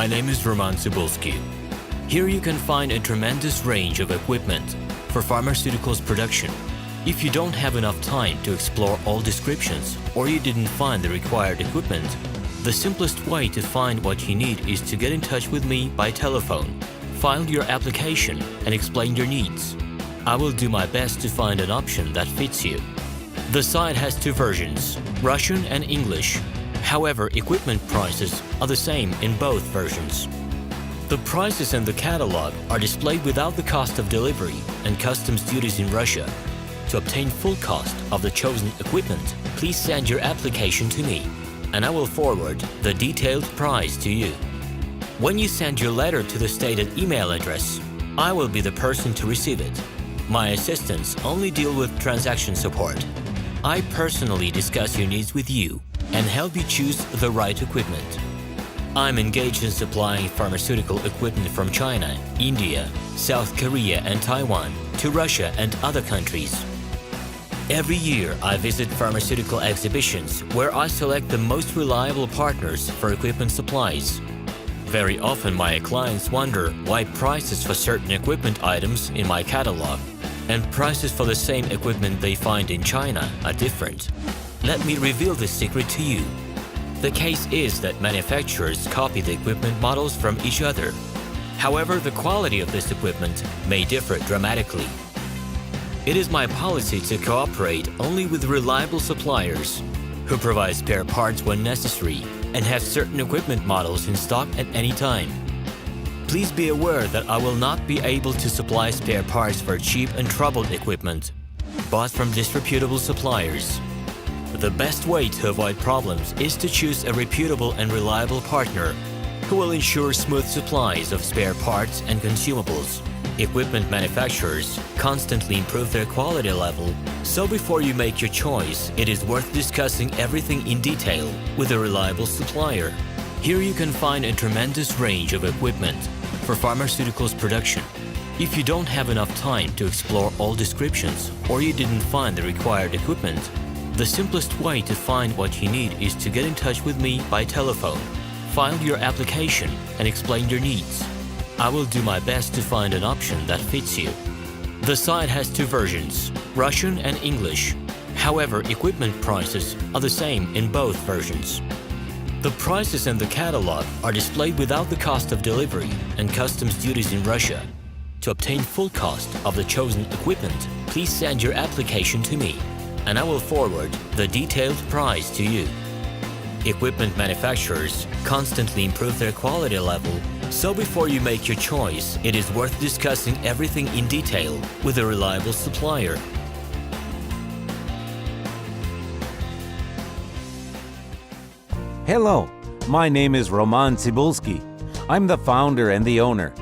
My name is Roman Cybulski. Here you can find a tremendous range of equipment for pharmaceuticals production. If you don't have enough time to explore all descriptions or you didn't find the required equipment, the simplest way to find what you need is to get in touch with me by telephone, file your application, and explain your needs. I will do my best to find an option that fits you. The site has two versions, Russian and English. However, equipment prices are the same in both versions. The prices in the catalog are displayed without the cost of delivery and customs duties in Russia. To obtain full cost of the chosen equipment, please send your application to me, and I will forward the detailed price to you. When you send your letter to the stated email address, I will be the person to receive it. My assistants only deal with transaction support. I personally discuss your needs with you and help you choose the right equipment. I'm engaged in supplying pharmaceutical equipment from China, India, South Korea, and Taiwan to Russia and other countries. Every year, I visit pharmaceutical exhibitions where I select the most reliable partners for equipment supplies. Very often, my clients wonder why prices for certain equipment items in my catalog and prices for the same equipment they find in China are different. Let me reveal this secret to you. The case is that manufacturers copy the equipment models from each other. However, the quality of this equipment may differ dramatically. It is my policy to cooperate only with reliable suppliers who provide spare parts when necessary and have certain equipment models in stock at any time. Please be aware that I will not be able to supply spare parts for cheap and troubled equipment bought from disreputable suppliers. The best way to avoid problems is to choose a reputable and reliable partner who will ensure smooth supplies of spare parts and consumables. Equipment manufacturers constantly improve their quality level, so before you make your choice, it is worth discussing everything in detail with a reliable supplier. Here you can find a tremendous range of equipment for pharmaceuticals production. If you don't have enough time to explore all descriptions or you didn't find the required equipment, the simplest way to find what you need is to get in touch with me by telephone, file your application, and explain your needs. I will do my best to find an option that fits you. The site has two versions, Russian and English. However, equipment prices are the same in both versions. The prices in the catalog are displayed without the cost of delivery and customs duties in Russia. To obtain full cost of the chosen equipment, please send your application to me, and I will forward the detailed price to you. Equipment manufacturers constantly improve their quality level, so before you make your choice, it is worth discussing everything in detail with a reliable supplier. Hello, my name is Roman Cybulski. I'm the founder and the owner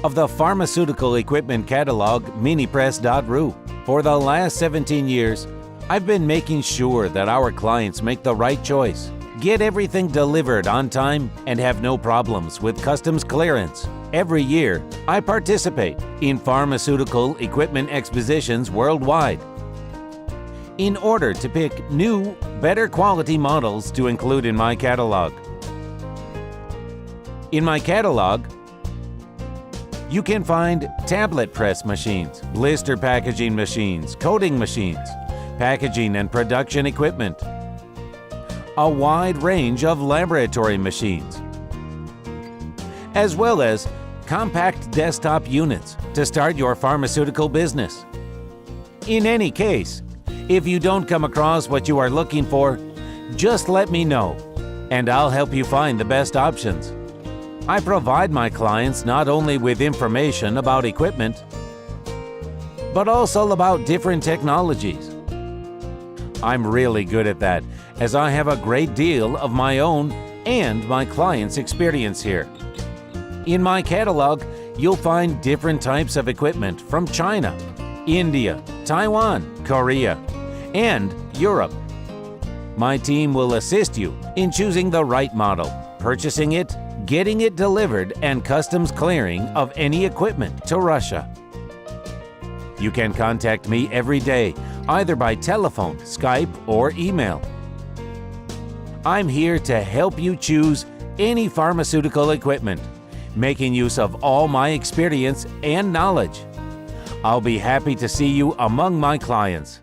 of the pharmaceutical equipment catalog minipress.ru. For the last 17 years, I've been making sure that our clients make the right choice, get everything delivered on time, and have no problems with customs clearance. Every year, I participate in pharmaceutical equipment expositions worldwide in order to pick new, better quality models to include in my catalog. In my catalog, you can find tablet press machines, blister packaging machines, coating machines, packaging and production equipment, a wide range of laboratory machines, as well as compact desktop units to start your pharmaceutical business. In any case, if you don't come across what you are looking for, just let me know, and I'll help you find the best options. I provide my clients not only with information about equipment, but also about different technologies. I'm really good at that, as I have a great deal of my own and my clients' experience here. In my catalog, you'll find different types of equipment from China, India, Taiwan, Korea, and Europe. My team will assist you in choosing the right model, purchasing it, getting it delivered, and customs clearing of any equipment to Russia. You can contact me every day, either by telephone, Skype, or email. I'm here to help you choose any pharmaceutical equipment, making use of all my experience and knowledge. I'll be happy to see you among my clients.